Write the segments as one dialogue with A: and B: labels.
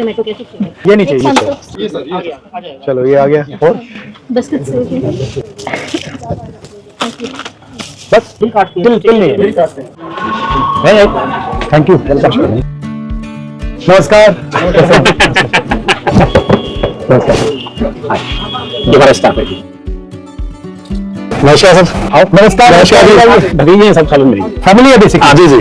A: Tomato ketchup चाहिए।
B: ये नहीं चाहिए
A: ये सर
C: आ जाएगा।
B: चलो ये आ गया और
A: बिस्किट से
B: बस
C: बिल काटते हैं।
B: बिल नहीं
C: बिल काटते हैं।
B: थैंक यू नमस्कार
D: दोबारा स्टाफ है
B: नमस्कार सर आओ नमस्कार
D: भतीजे हैं सब सालों मेरी।
B: फैमिली है बेसिक
D: हाँ जी जी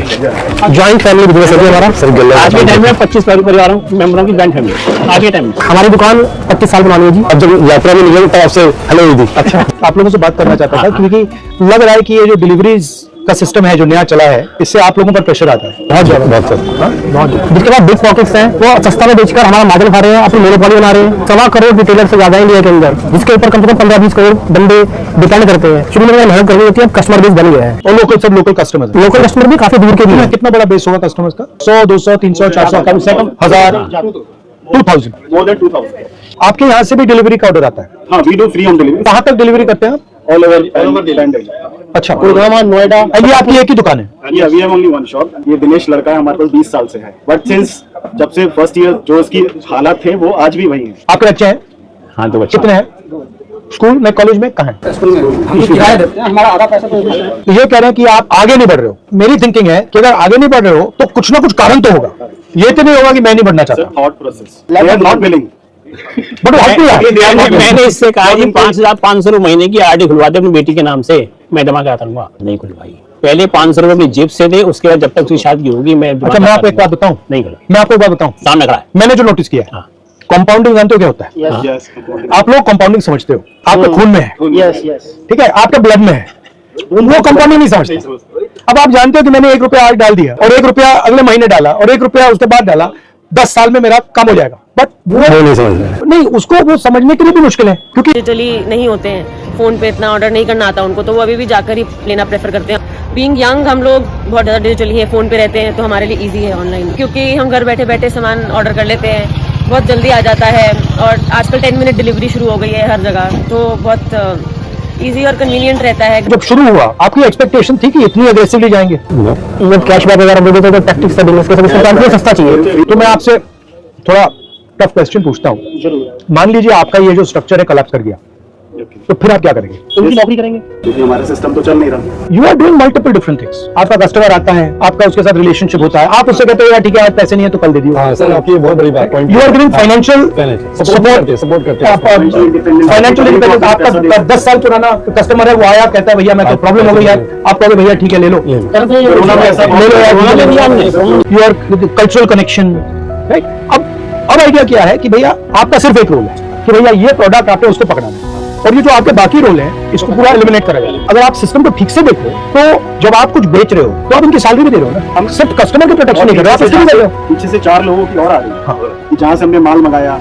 B: जॉइंट फैमिली बिजनेस है हमारा सर
D: आज के टाइम में 25 परिवारों मेंबरों की जॉइंट फैमिली आज के टाइम में।
B: हमारी दुकान 25 साल पुरानी है जी। अब जब यात्रा में निकले तब आपसे हेलो हुई थी। अच्छा आप लोगों से बात करना चाहता था क्योंकि लग रहा है कि ये जो डिलीवरीज का सिस्टम है जो नया चला है इससे आप लोगों पर प्रेशर आता है बहुत ज्यादा बहुत जिसके बाद बिग पॉकेट्स हैं वो सस्ता में बेचकर हमारा मार्जिन खा रहे हैं अपनी मोनोपोली बना रहे हैं। 1.25 करोड़ रिटेलर से ज्यादा इंडिया के अंदर जिसके ऊपर कम से कम 15-20 करोड़ बंदे डिपेंड करते हैं। शुरू में मेहनत करनी होती है कस्टमर बेस बन गया है और लोकल कस्टमर भी काफी दूर के भी है। कितना बड़ा बेस होगा कस्टमर्स का 100 200 300 400 कम से कम 1000 2000
C: More than 2000.
B: आपके यहाँ से भी डिलीवरी का ऑर्डर आता है
C: हाँ, we do free home delivery
B: कहाँ तक डिलीवरी करते हैं आप
C: all over the land.
B: अच्छा गुड़गांव नोएडा ये आपकी एक ही दुकान है
C: Yeah, we have only one shop. ये दिनेश लड़का है हमारे पास 20 साल से है. But since जब से फर्स्ट ईयर जो उसकी हालात थे वो आज भी वही है.
B: आपके बच्चे हैं
D: हाँ तो बच्चे
B: कितने हैं स्कूल में कॉलेज में कहाँ है
C: हमारा आधा पैसा तो
B: तो ये कह रहे हैं कि आप आगे नहीं बढ़ रहे हो। मेरी थिंकिंग है कि अगर आगे नहीं बढ़ रहे हो तो कुछ ना कुछ कारण तो होगा। ये तो नहीं होगा कि मैं नहीं बढ़ना चाहता
C: thought process. They are not willing.
B: But
D: मैंने इससे कहा कि 5,500 रुपए महीने की आरडी खुलवा दे अपनी बेटी के नाम से मैं जमा कराता हूँ। नहीं खुलवाई। पहले 500 रुपए अपनी जेब से दे उसके बाद जब तक उसकी शादी होगी मैं
B: अच्छा मैं आपको एक बात बताऊं
D: नहीं खुलवाई।
B: मैं आपको एक बात बताऊं
D: सामने खड़ा है।
B: मैंने जो नोटिस किया है
D: हाँ।
B: कंपाउंडिंग जानते हो क्या होता है
C: Yes.
B: आप लोग कंपाउंडिंग समझते हो आपके खून में है ठीक है आपके ब्लड में है वो कंपाउंडिंग नहीं समझते। अब आप जानते हो कि मैंने 1 रुपया आज डाल दिया और 1 रुपया अगले महीने डाला और 1 रुपया उसके बाद डाला 10 साल में मेरा कम हो जाएगा बट वो नहीं समझते नहीं उसको वो समझने के लिए भी मुश्किल है क्योंकि
E: डिजिटली नहीं होते हैं फोन पे इतना ऑर्डर नहीं करना आता उनको तो वो अभी भी जाकर ही लेना प्रेफर करते हैं। बीइंग यंग हम लोग बहुत ज़्यादा डिजिटली है फोन पे रहते हैं तो हमारे लिए इजी है ऑनलाइन क्योंकि हम घर बैठे बैठे सामान ऑर्डर कर लेते हैं बहुत जल्दी आ जाता है और आजकल 10 मिनट डिलीवरी शुरू हो गई है हर जगह तो बहुत इजी और कन्वीनियंट रहता है।
B: जब शुरू हुआ आपकी एक्सपेक्टेशन थी कि इतनी अग्रेसिवली जाएंगे जब कैशबैक वगैरह दे देते तो टैक्टिक्स का बिजनेस का सस्ता चाहिए तो मैं आपसे थोड़ा टफ क्वेश्चन पूछता हूँ। मान लीजिए आपका ये जो स्ट्रक्चर है कोलैप्स कर गया तो फिर आप क्या करेंगे
D: उनकी नौकरी करेंगे
C: क्योंकि हमारा सिस्टम तो चल नहीं रहा.
B: You are doing multiple different things. आपका कस्टमर आता है आपका उसके साथ रिलेशनशिप होता है आप उससे कहते हो यार ठीक है आज पैसे नहीं है तो कल दे दियो।
F: हाँ सर आपकी बहुत बड़ी बात point
B: you are giving financial support करते हैं फाइनेंशियल इंडिपेंडेंस। आपका 10 साल पुराना कस्टमर है वो आया कहता है भैया मैं तो प्रॉब्लम हो गई यार आप कहोगे भैया ठीक है ले लो
C: कोरोना में ऐसा
B: ले लो यार you are cultural connection right. अब आइडिया क्या है कि भैया आपका सिर्फ एक रोल है कि भैया ये प्रोडक्ट आपने उसको पकड़ाना है और ये जो आपके बाकी रोल हैं इसको पूरा एलिमिनेट करेगा। अगर आप सिस्टम को ठीक से देखो तो जब आप कुछ बेच रहे हो तो आप उनकी सैलरी भी दे रहे हो ना हम सिर्फ कस्टमर की प्रोटेक्शन नहीं कर रहे हो आप इसके भी दे रहे हो।
C: पीछे से 4 लोगों की और आ रही है कि जहाँ से हमने माल मंगाया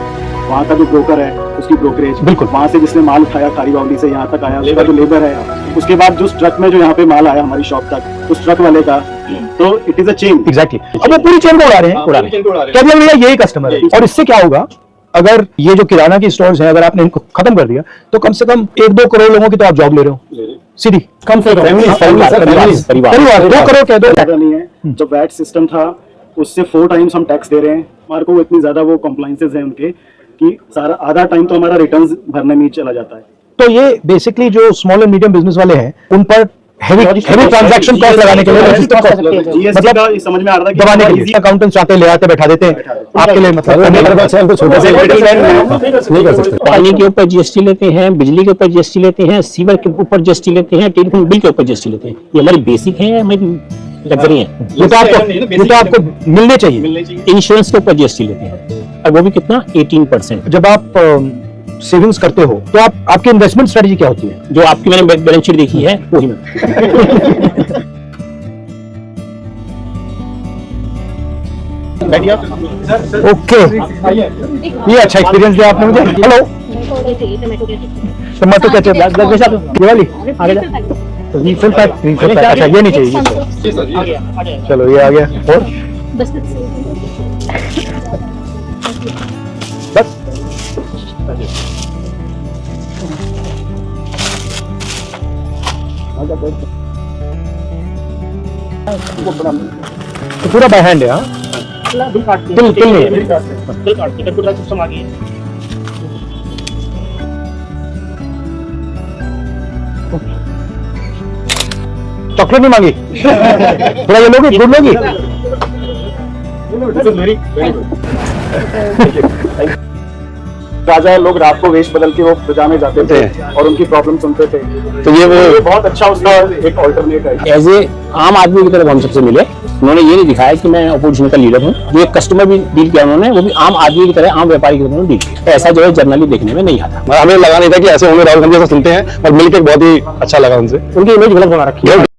C: वहाँ का जो ब्रोकर है उसकी ब्रोकरेज
B: बिल्कुल
C: वहाँ से जिसने माल उठाया खारी बावली से यहाँ तक आया उसका जो लेबर है उसके बाद जो ट्रक में जो यहाँ पे माल आया हमारी शॉप तक उस ट्रक वाले का तो it is a chain
B: exactly. अब वो पूरी चेन को उड़ा रहे हैं क्या भैया यही कस्टमर है और इससे क्या होगा अगर ये जो किराना की स्टोर्स हैं अगर आपने इनको खत्म कर दिया तो कम से कम 1-2 करोड़ लोगों की तो आप जॉब ले रहे हो सीधी कम से कम परिवार 2 करोड़ कह दो
C: नहीं है। जो वैट सिस्टम था उससे 4 टाइम्स हम टैक्स दे रहे हैं हमारे को इतनी ज्यादा वो कॉम्प्लाइंसेस हैं उनके कि सारा आधा टाइम तो हमारा रिटर्न्स भरने में ही चला जाता है।
B: तो ये बेसिकली जो स्मॉल एंड मीडियम बिजनेस वाले हैं उन पर हेवी ट्रांजैक्शन कॉस्ट लगाने के लिए
C: जीएसटी का समझ में आ रहा था
B: दबाने के लिए अकाउंटेंट्स आते ले आते बैठा देते हैं आपके लिए मतलब
F: नहीं कर सकते।
D: पानी के ऊपर जीएसटी लेते हैं बिजली के ऊपर जीएसटी लेते हैं सीवर के ऊपर जीएसटी लेते हैं टेलीफोन बिल के ऊपर जीएसटी लेते हैं। ये हमारी बेसिक है हमारी लग्जरी है
B: ये तो आपको मिलने चाहिए।
D: इंश्योरेंस के ऊपर जीएसटी लेते हैं और वो भी कितना 18%।
B: जब आप सेविंग्स करते हो तो आपकी इन्वेस्टमेंट स्ट्रेटजी क्या होती है
D: जो आपकी मैंने बैलेंस शीट देखी है वही में
B: ओके ये अच्छा एक्सपीरियंस दिया आपने मुझे। हेलो टमाटो केचप ये वाली रिफिल पैक अच्छा ये नहीं चाहिए चलो ये आ गया और
A: बिस्किट से
B: बस तो पूरा बाय हैंड है हाँ
A: दिल काट दिया।
D: तिल तिल नहीं है।
A: दिल काट दिया, कंप्यूटर सिस्टम आ गई है।
B: चॉकलेट नहीं मांगी थोड़ा ये लोगी गुड लोगी
C: राजा लोग रात को वेश बदल के वो प्रजा में जाते थे और उनकी प्रॉब्लम सुनते थे,
B: तो ये वो
C: बहुत अच्छा उसका एक ऑल्टरनेट है।
D: एज ए आम आदमी की तरह हम सबसे मिले, उन्होंने ये नहीं दिखाया कि मैं अपोजिशन का लीडर हूँ। जो एक कस्टमर भी डील किया उन्होंने, वो भी आम आदमी की तरह, आम व्यापारी की तरह डील किया। ऐसा जो है जनरली देखने में नहीं आता।
B: हमें लगा नहीं था कि ऐसे होंगे, राहुल गांधी ऐसा सुनते हैं और मिलकर बहुत ही अच्छा लगा उनसे।
D: उनकी इमेज गलत बना रखी है।